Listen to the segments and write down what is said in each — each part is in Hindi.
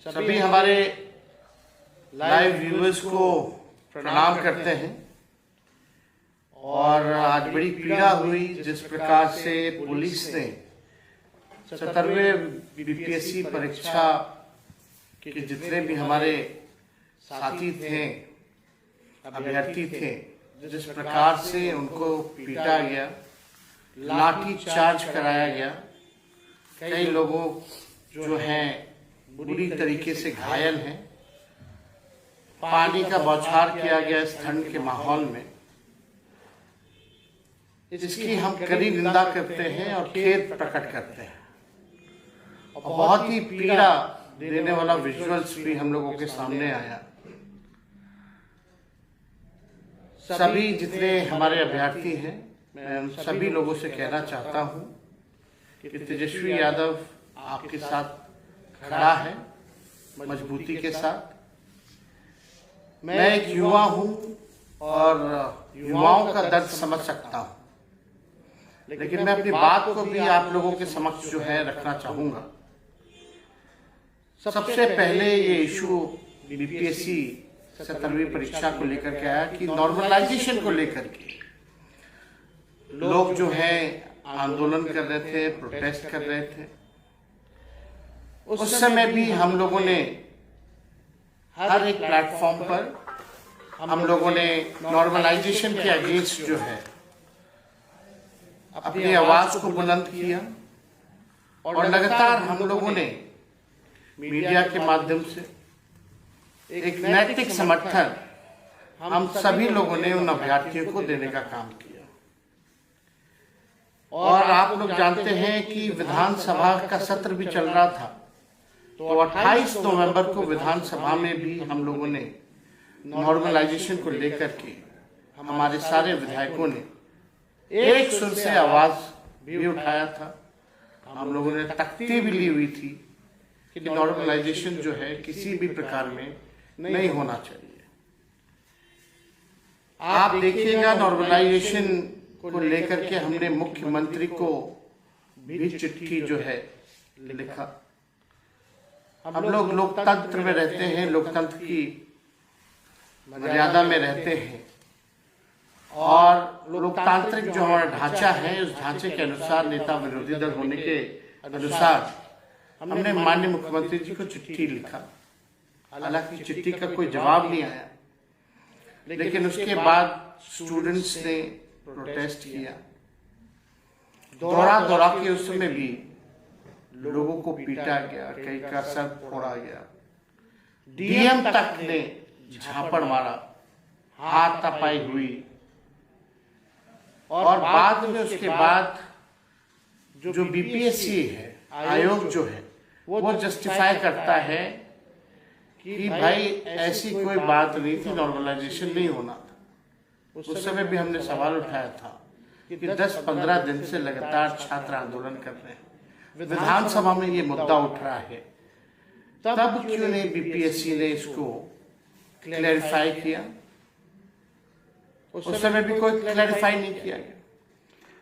सभी हमारे लाइव व्यूअर्स को प्रणाम करते हैं। और आज बड़ी पीड़ा हुई जिस प्रकार से पुलिस ने 77वें बीपीएससी परीक्षा के जितने भी हमारे साथी थे, अभ्यर्थी थे, जिस प्रकार से उनको पीटा गया, लाठी चार्ज कराया गया, कई लोगों जो हैं बुरी तरीके से घायल हैं, पानी का बौछार किया गया इस ठंड के माहौल में, इसकी हम कड़ी निंदा करते हैं और खेद प्रकट करते हैं। और बहुत ही पीड़ा देने वाला विजुअल्स भी हम लोगों के सामने आया। सभी जितने हमारे अभ्यर्थी हैं, मैं उन सभी लोगों से कहना चाहता हूं कि तेजस्वी यादव आपके साथ खड़ा है मजबूती के साथ। मैं एक युवा हूं और युवाओं का दर्द समझ सकता हूं, लेकिन मैं अपनी बात को भी आप लोगों के समक्ष जो है रखना चाहूंगा। सबसे पहले ये इशू बीपीएससी 77वीं परीक्षा को लेकर के आया कि नॉर्मलाइजेशन को लेकर के लोग जो है आंदोलन कर रहे थे, प्रोटेस्ट कर रहे थे। उस समय भी हम लोगों ने हर एक प्लेटफॉर्म पर हम लोगों ने नॉर्मलाइजेशन के अगेंस्ट जो है अपनी आवाज को बुलंद किया। और लगातार हम लोगों ने मीडिया के माध्यम से एक नैतिक समर्थन हम सभी लोगों ने उन अभ्यर्थियों को देने का काम किया। और आप लोग जानते हैं कि विधानसभा का सत्र भी चल रहा था, तो 28 नवंबर को विधानसभा में भी हम लोगों ने नॉर्मलाइजेशन को लेकर के हमारे सारे विधायकों ने एक सुर से आवाज भी उठाया था। हम लोगों ने तख्ती भी ली हुई थी कि नॉर्मलाइजेशन जो है किसी भी प्रकार में नहीं होना चाहिए। आप देखिएगा नॉर्मलाइजेशन को लेकर के हमने मुख्यमंत्री को भी चिट्ठी जो है लिखा। हम लोग लोकतंत्र में रहते हैं, लोकतंत्र की मर्यादा में रहते हैं और लोकतांत्रिक जो हमारा ढांचा है उस ढांचे के अनुसार नेता विरोधी दल होने के अनुसार हमने माननीय मुख्यमंत्री जी को चिट्ठी लिखा। हालांकि चिट्ठी का कोई जवाब नहीं आया, लेकिन उसके बाद स्टूडेंट्स ने प्रोटेस्ट किया। दौरा दौरा के उस समय भी लोगों को पीटा गया, कई का सर फोड़ा गया, डीएम तक ने झापड़ मारा, हाथापाई हुई। और बाद में उसके बाद जो बीपीएससी है, आयोग जो है, वो जस्टिफाई करता है कि भाई ऐसी कोई बात नहीं थी, नॉर्मलाइजेशन नहीं होना था। उस समय भी हमने सवाल उठाया था कि 10-15 दिन से लगातार छात्र आंदोलन कर रहे हैं, विधानसभा में ये मुद्दा उठ रहा है, तब क्यों नहीं बीपीएससी ने इसको क्लैरिफाई किया? उस समय भी कोई क्लैरिफाई नहीं किया गया।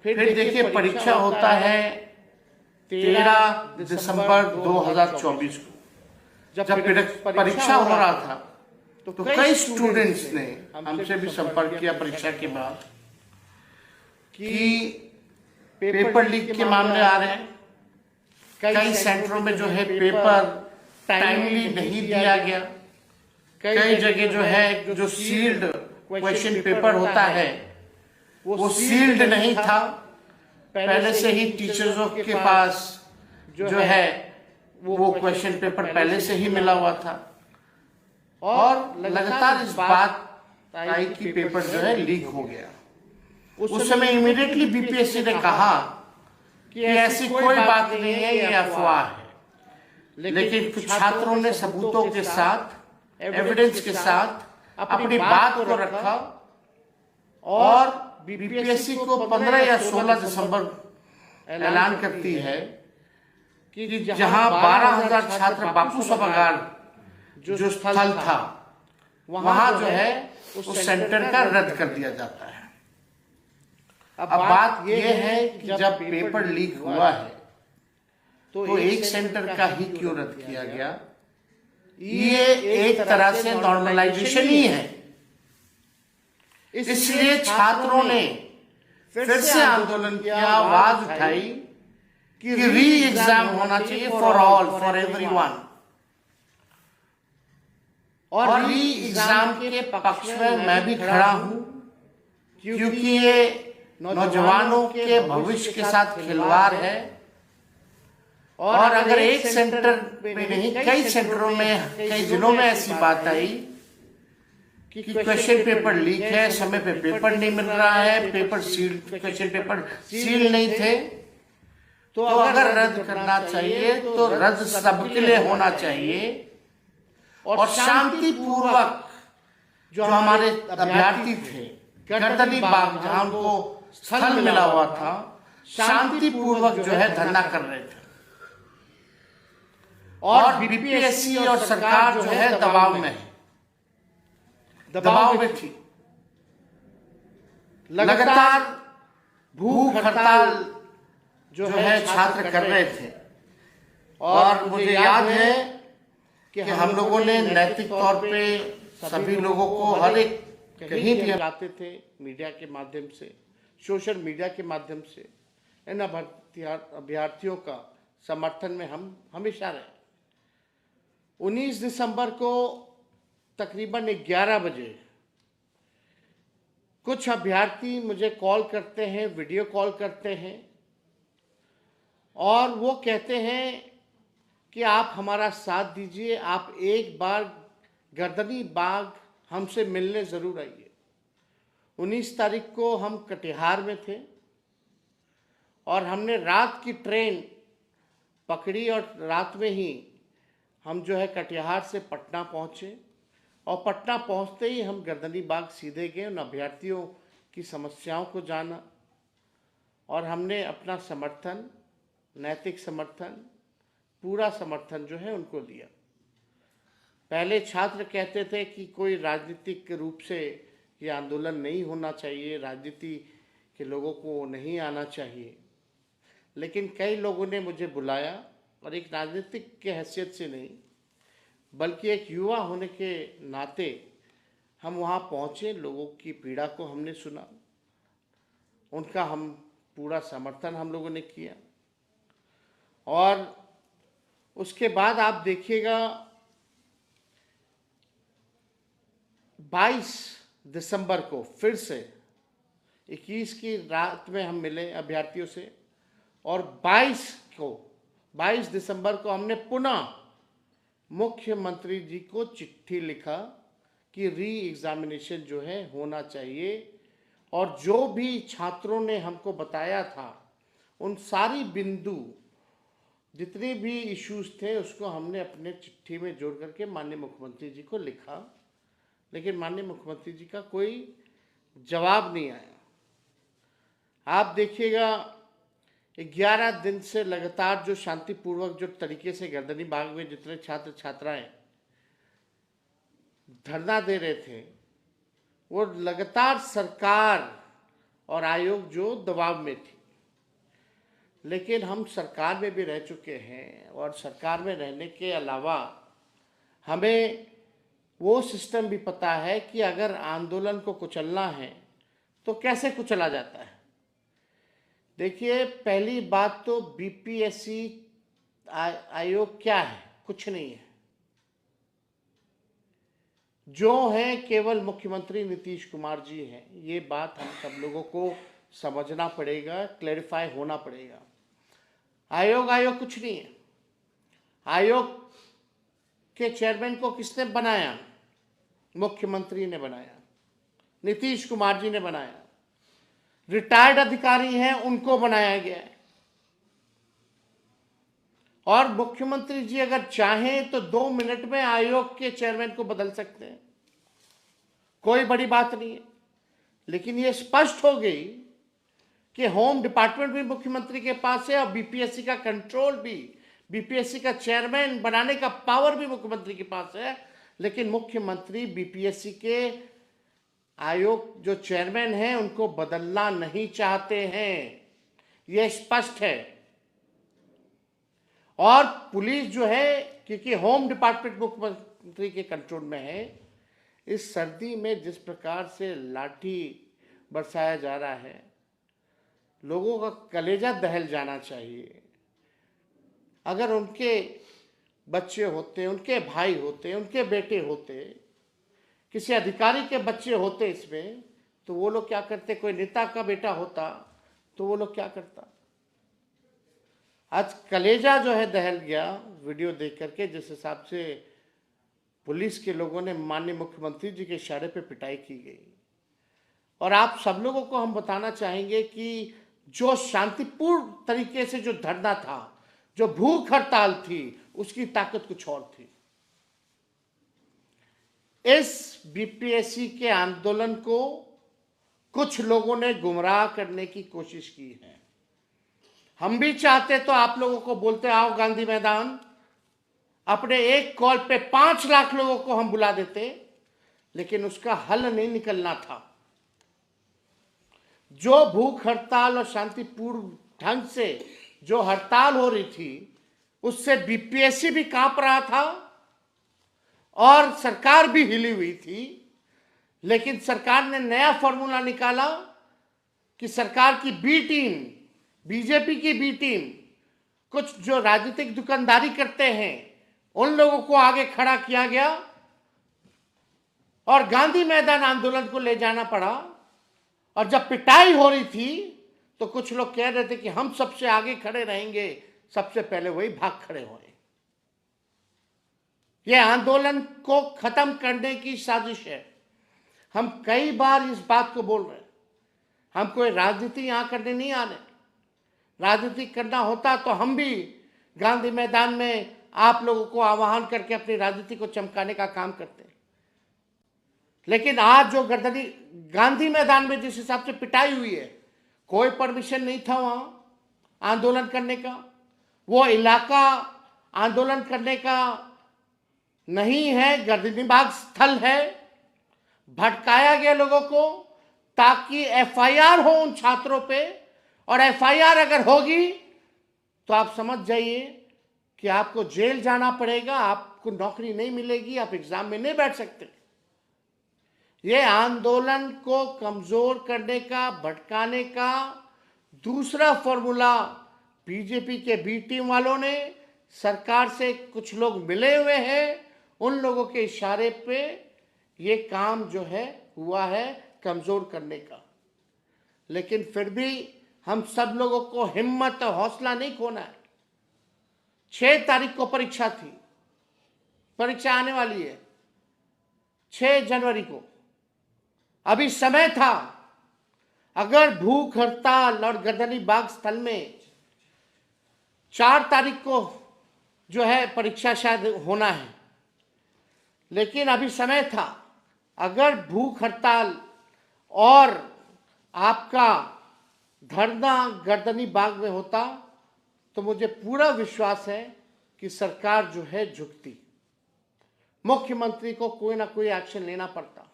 फिर देखिए परीक्षा होता है 13 दिसंबर 2024 को। जब परीक्षा हो रहा था तो कई स्टूडेंट्स ने हमसे भी संपर्क किया परीक्षा के बाद कि पेपर लीक के मामले आ रहे हैं, कई सेंटरों में जो है पेपर टाइमली नहीं दिया गया, कई जगह जो है जो सील्ड क्वेश्चन पेपर होता है वो सील्ड नहीं था, पहले से ही टीचर्सों के पास जो है वो क्वेश्चन पेपर पहले से ही मिला हुआ था। और लगातार इस बात आई कि पेपर जो है लीक हो गया। उस समय इमीडिएटली बीपीएससी ने कहा कि ऐसी कोई बात नहीं है, ये अफवाह है। लेकिन कुछ छात्रों ने सबूतों के साथ, एविडेंस के साथ अपनी बात को रखा और बीपीएससी को 15 या 16 दिसंबर ऐलान करती है कि जहां 12,000 छात्र बापू सभागार जो स्थल था वहां जो है उस सेंटर का रद्द कर दिया जाता है। अब बात यह है कि जब पेपर लीक हुआ है तो एक सेंटर का ही क्यों रद्द किया गया? ये एक तरह से नॉर्मलाइजेशन ही है। इसलिए छात्रों ने फिर से आंदोलन किया, आवाज उठाई कि री एग्जाम होना चाहिए फॉर ऑल, फॉर एवरीवन। और री एग्जाम के पक्ष में मैं भी खड़ा हूं, क्योंकि ये नौजवानों के भविष्य के साथ खिलवाड़ है। और अगर एक सेंटर में नहीं, कई सेंटरों में, कई जिलों में ऐसी बात आई कि क्वेश्चन पेपर लीक है, समय पे पेपर नहीं मिल रहा है, paper seal, question paper seal नहीं थे, तो अगर रद्द करना चाहिए तो रद्द सबके लिए होना चाहिए। और शांतिपूर्वक जो हमारे अभ्यर्थी थे, गर्दनी बाग जहां उनको स्थल मिला हुआ था, शांतिपूर्वक जो है धरना कर रहे थे। और बीपीएससी और सरकार जो है दबाव में है, दबाव में थी। लगातार भूख हड़ताल जो है छात्र कर रहे थे। और मुझे याद है कि हम लोगों ने नैतिक तौर पे सभी लोगों को हर एक कहीं भी जाते थे, मीडिया के माध्यम से, सोशल मीडिया के माध्यम से इन अभ्यर्थियों का समर्थन में हम हमेशा रहे। 19 दिसंबर को तकरीबन 11 बजे कुछ अभ्यर्थी मुझे कॉल करते हैं, वीडियो कॉल करते हैं, और वो कहते हैं कि आप हमारा साथ दीजिए, आप एक बार गर्दनी बाग हमसे मिलने ज़रूर आइए। 19 तारीख को हम कटिहार में थे और हमने रात की ट्रेन पकड़ी और रात में ही हम जो है कटिहार से पटना पहुँचे। और पटना पहुँचते ही हम गर्दनी बाग सीधे गए, उन अभ्यर्थियों की समस्याओं को जाना और हमने अपना समर्थन, नैतिक समर्थन, पूरा समर्थन जो है उनको दिया। पहले छात्र कहते थे कि कोई राजनीतिक रूप से ये आंदोलन नहीं होना चाहिए, राजनीति के लोगों को नहीं आना चाहिए, लेकिन कई लोगों ने मुझे बुलाया और एक राजनीतिक के हैसियत से नहीं बल्कि एक युवा होने के नाते हम वहाँ पहुँचे, लोगों की पीड़ा को हमने सुना, उनका हम पूरा समर्थन हम लोगों ने किया। और उसके बाद आप देखिएगा 22 दिसंबर को फिर से 21 की रात में हम मिले अभ्यर्थियों से, और 22 दिसंबर को हमने पुनः मुख्यमंत्री जी को चिट्ठी लिखा कि री एग्जामिनेशन जो है होना चाहिए। और जो भी छात्रों ने हमको बताया था, उन सारी बिंदु, जितने भी इश्यूज थे, उसको हमने अपने चिट्ठी में जोड़ करके माननीय मुख्यमंत्री जी को लिखा, लेकिन माननीय मुख्यमंत्री जी का कोई जवाब नहीं आया। आप देखिएगा 11 दिन से लगातार जो शांतिपूर्वक जो तरीके से गर्दनी बाग में जितने छात्र छात्राएं धरना दे रहे थे, वो लगातार सरकार और आयोग जो दबाव में थी। लेकिन हम सरकार में भी रह चुके हैं और सरकार में रहने के अलावा हमें वो सिस्टम भी पता है कि अगर आंदोलन को कुचलना है तो कैसे कुचला जाता है। देखिए, पहली बात तो बीपीएससी आयोग क्या है? कुछ नहीं है। जो है केवल मुख्यमंत्री नीतीश कुमार जी हैं। ये बात हम सब लोगों को समझना पड़ेगा, क्लैरिफाई होना पड़ेगा। आयोग कुछ नहीं है। आयोग के चेयरमैन को किसने बनाया? मुख्यमंत्री ने बनाया, नीतीश कुमार जी ने बनाया। रिटायर्ड अधिकारी हैं, उनको बनाया गया है। और मुख्यमंत्री जी अगर चाहें तो 2 मिनट में आयोग के चेयरमैन को बदल सकते हैं, कोई बड़ी बात नहीं है। लेकिन ये स्पष्ट हो गई कि होम डिपार्टमेंट भी मुख्यमंत्री के पास है और बीपीएससी का कंट्रोल भी, बीपीएससी का चेयरमैन बनाने का पावर भी मुख्यमंत्री के पास है। लेकिन मुख्यमंत्री बीपीएससी के आयोग जो चेयरमैन हैं उनको बदलना नहीं चाहते हैं, यह स्पष्ट है। और पुलिस जो है, क्योंकि होम डिपार्टमेंट मुख्यमंत्री के कंट्रोल में है। इस सर्दी में जिस प्रकार से लाठी बरसाया जा रहा है, लोगों का कलेजा दहल जाना चाहिए। अगर उनके बच्चे होते, उनके भाई होते, उनके बेटे होते, किसी अधिकारी के बच्चे होते इसमें, तो वो लोग क्या करते? कोई नेता का बेटा होता तो वो लोग क्या करता? आज कलेजा जो है दहल गया वीडियो देख करके, जिस हिसाब से पुलिस के लोगों ने माननीय मुख्यमंत्री जी के इशारे पे पिटाई की गई। और आप सब लोगों को हम बताना चाहेंगे कि जो शांतिपूर्ण तरीके से जो धरना था, जो भूख हड़ताल थी, उसकी ताकत कुछ और थी। इस बीपीएससी के आंदोलन को कुछ लोगों ने गुमराह करने की कोशिश की है। हम भी चाहते तो आप लोगों को बोलते आओ गांधी मैदान, अपने एक कॉल पे 5 लाख लोगों को हम बुला देते, लेकिन उसका हल नहीं निकलना था। जो भूख हड़ताल और शांतिपूर्ण ढंग से जो हड़ताल हो रही थी, उससे बीपीएससी भी कांप रहा था और सरकार भी हिली हुई थी। लेकिन सरकार ने नया फॉर्मूला निकाला कि सरकार की बी टीम, बीजेपी की बी टीम, कुछ जो राजनीतिक दुकानदारी करते हैं, उन लोगों को आगे खड़ा किया गया और गांधी मैदान आंदोलन को ले जाना पड़ा। और जब पिटाई हो रही थी तो कुछ लोग कह रहे थे कि हम सबसे आगे खड़े रहेंगे, सबसे पहले वही भाग खड़े हुए। यह आंदोलन को खत्म करने की साजिश है। हम कई बार इस बात को बोल रहे हैं। हम कोई राजनीति यहां करने नहीं आ रहे। राजनीति करना होता तो हम भी गांधी मैदान में आप लोगों को आह्वान करके अपनी राजनीति को चमकाने का काम करते हैं। लेकिन आज जो गर्दनी गांधी मैदान में जिस हिसाब से पिटाई हुई है, कोई परमिशन नहीं था वहां आंदोलन करने का। वो इलाका आंदोलन करने का नहीं है, गर्दनीबाग स्थल है। भटकाया गया लोगों को ताकि एफआईआर हो उन छात्रों पे, और एफआईआर अगर होगी तो आप समझ जाइए कि आपको जेल जाना पड़ेगा, आपको नौकरी नहीं मिलेगी, आप एग्जाम में नहीं बैठ सकते। ये आंदोलन को कमजोर करने का, भटकाने का दूसरा फॉर्मूला बीजेपी के बी टीम वालों ने, सरकार से कुछ लोग मिले हुए हैं, उन लोगों के इशारे पे ये काम जो है हुआ है कमजोर करने का। लेकिन फिर भी हम सब लोगों को हिम्मत और हौसला नहीं खोना है। 6 तारीख को परीक्षा थी, परीक्षा आने वाली है 6 जनवरी को। अभी समय था। अगर भूख हड़ताल और गर्दनीबाग स्थल में 4 तारीख को जो है परीक्षा शायद होना है, लेकिन अभी समय था। अगर भूख हड़ताल और आपका धरना गर्दनीबाग में होता तो मुझे पूरा विश्वास है कि सरकार जो है झुकती, मुख्यमंत्री को कोई ना कोई एक्शन लेना पड़ता।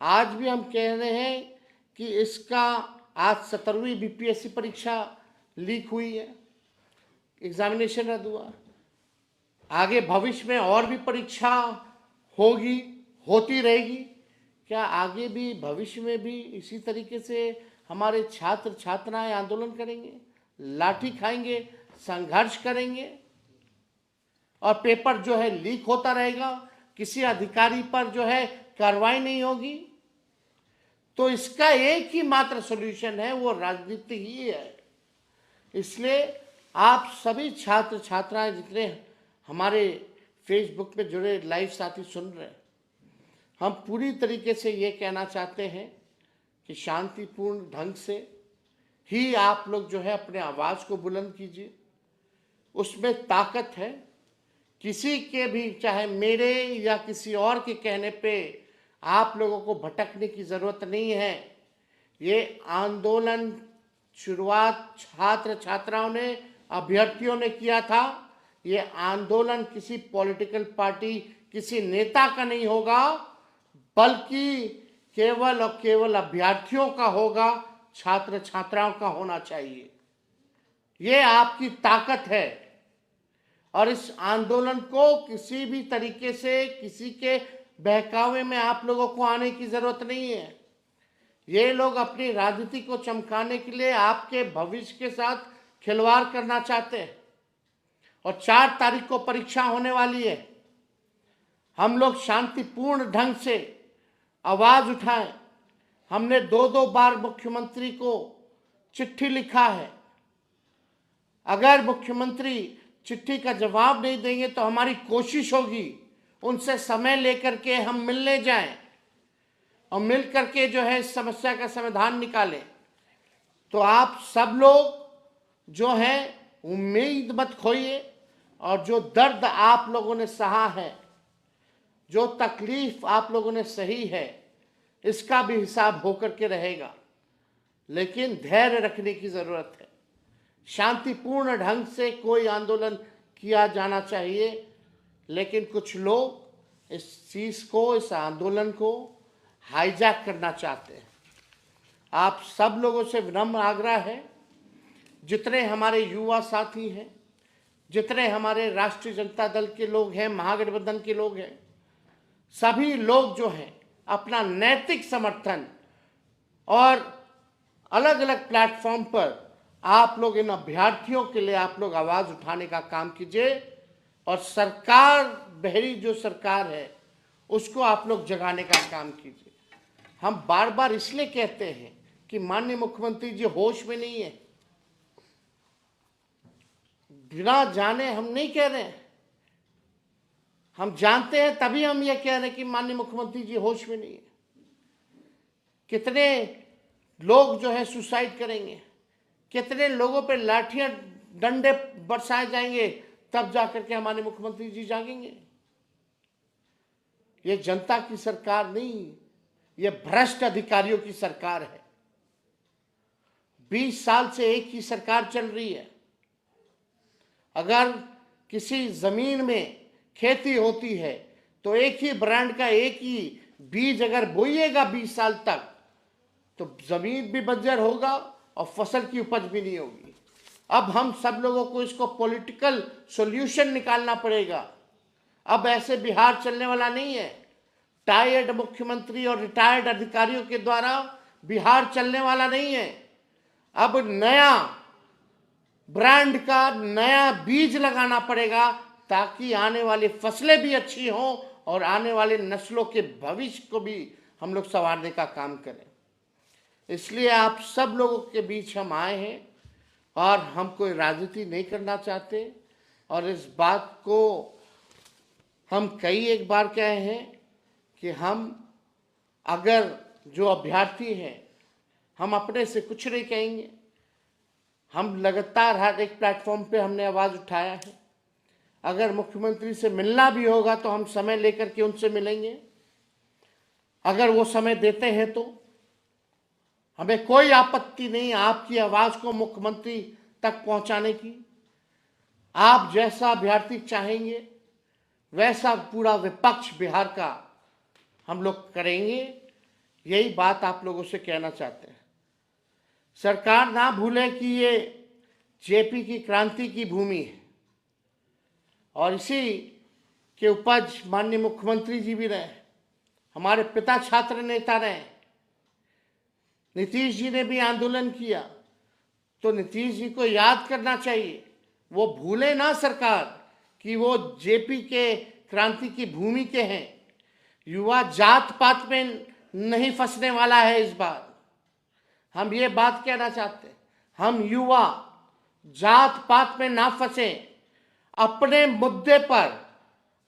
आज भी हम कह रहे हैं कि इसका आज 17वीं बीपीएससी परीक्षा लीक हुई है, एग्जामिनेशन रद्द हुआ। आगे भविष्य में और भी परीक्षा होगी, होती रहेगी। क्या आगे भी भविष्य में भी इसी तरीके से हमारे छात्र छात्राएं आंदोलन करेंगे, लाठी खाएंगे, संघर्ष करेंगे और पेपर जो है लीक होता रहेगा, किसी अधिकारी पर जो है कार्रवाई नहीं होगी? तो इसका एक ही मात्र सॉल्यूशन है, वो राजनीति ही है। इसलिए आप सभी छात्र छात्राएं जितने हमारे फेसबुक पे जुड़े लाइव साथी सुन रहे हैं, हम पूरी तरीके से ये कहना चाहते हैं कि शांतिपूर्ण ढंग से ही आप लोग जो है अपने आवाज़ को बुलंद कीजिए। उसमें ताकत है। किसी के भी, चाहे मेरे या किसी और के कहने पे आप लोगों को भटकने की ज़रूरत नहीं है। ये आंदोलन शुरुआत छात्र छात्राओं ने, अभ्यर्थियों ने किया था। ये आंदोलन किसी पॉलिटिकल पार्टी, किसी नेता का नहीं होगा, बल्कि केवल और केवल अभ्यर्थियों का होगा, छात्र छात्राओं का होना चाहिए। ये आपकी ताकत है। और इस आंदोलन को किसी भी तरीके से किसी के बहकावे में आप लोगों को आने की जरूरत नहीं है। ये लोग अपनी राजनीति को चमकाने के लिए आपके भविष्य के साथ खिलवाड़ करना चाहते हैं। और 4 तारीख को परीक्षा होने वाली है। हम लोग शांतिपूर्ण ढंग से आवाज उठाएं। हमने 2-2 बार मुख्यमंत्री को चिट्ठी लिखा है। अगर मुख्यमंत्री चिट्ठी का जवाब नहीं देंगे तो हमारी कोशिश होगी उनसे समय लेकर के हम मिलने जाएं और मिल करके जो है इस समस्या का समाधान निकालें। तो आप सब लोग जो है उम्मीद मत खोइए और जो दर्द आप लोगों ने सहा है, जो तकलीफ आप लोगों ने सही है, इसका भी हिसाब होकर के रहेगा। लेकिन धैर्य रखने की जरूरत है। शांतिपूर्ण ढंग से कोई आंदोलन किया जाना चाहिए, लेकिन कुछ लोग इस चीज को, इस आंदोलन को हाईजैक करना चाहते हैं। आप सब लोगों से विनम्र आग्रह है, जितने हमारे युवा साथी हैं, जितने हमारे राष्ट्रीय जनता दल के लोग हैं, महागठबंधन के लोग हैं, सभी लोग जो हैं अपना नैतिक समर्थन और अलग अलग प्लेटफॉर्म पर आप लोग इन अभ्यर्थियों के लिए आप लोग आवाज उठाने का काम कीजिए और सरकार, बहरी जो सरकार है, उसको आप लोग जगाने का काम कीजिए। हम बार बार इसलिए कहते हैं कि माननीय मुख्यमंत्री जी होश में नहीं है। बिना जाने हम नहीं कह रहे हैं, हम जानते हैं तभी हम ये कह रहे हैं कि माननीय मुख्यमंत्री जी होश में नहीं है। कितने लोग जो है सुसाइड करेंगे, कितने लोगों पे लाठियां डंडे बरसाए जाएंगे, तब जाकर के हमारे मुख्यमंत्री जी जागेंगे। ये जनता की सरकार नहीं, ये भ्रष्ट अधिकारियों की सरकार है। 20 साल से एक ही सरकार चल रही है। अगर किसी जमीन में खेती होती है तो एक ही ब्रांड का एक ही बीज अगर बोइएगा 20 साल तक, तो जमीन भी बंजर होगा और फसल की उपज भी नहीं होगी। अब हम सब लोगों को इसको पॉलिटिकल सॉल्यूशन निकालना पड़ेगा। अब ऐसे बिहार चलने वाला नहीं है। टायर्ड मुख्यमंत्री और रिटायर्ड अधिकारियों के द्वारा बिहार चलने वाला नहीं है। अब नया ब्रांड का नया बीज लगाना पड़ेगा, ताकि आने वाली फसलें भी अच्छी हों और आने वाले नस्लों के भविष्य को भी हम लोग संवारने का काम करें। इसलिए आप सब लोगों के बीच हम आए हैं और हम कोई राजनीति नहीं करना चाहते। और इस बात को हम कई एक बार कहे हैं कि हम अगर जो अभ्यर्थी हैं, हम अपने से कुछ नहीं कहेंगे। हम लगातार हर एक प्लेटफॉर्म पे हमने आवाज़ उठाया है। अगर मुख्यमंत्री से मिलना भी होगा तो हम समय लेकर के उनसे मिलेंगे, अगर वो समय देते हैं तो। हमें कोई आपत्ति नहीं आपकी आवाज़ को मुख्यमंत्री तक पहुंचाने की। आप जैसा अभ्यर्थी चाहेंगे वैसा पूरा विपक्ष बिहार का हम लोग करेंगे। यही बात आप लोगों से कहना चाहते हैं। सरकार ना भूले कि ये जेपी की क्रांति की भूमि है और इसी के उपज माननीय मुख्यमंत्री जी भी रहे, हमारे पिता छात्र नेता रहे। नीतीश जी ने भी आंदोलन किया, तो नीतीश जी को याद करना चाहिए। वो भूले ना सरकार कि वो जेपी के क्रांति की भूमि के हैं। युवा जात पात में नहीं फंसने वाला है। इस बार हम ये बात कहना चाहते हैं, हम युवा जात पात में ना फंसे, अपने मुद्दे पर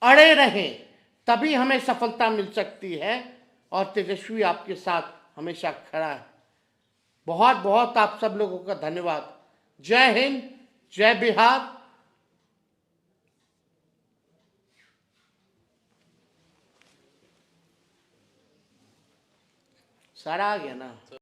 अड़े रहें, तभी हमें सफलता मिल सकती है। और तेजस्वी आपके साथ हमेशा खड़ा है। बहुत बहुत आप सब लोगों का धन्यवाद। जय हिंद, जय बिहार। सारा आ गया ना।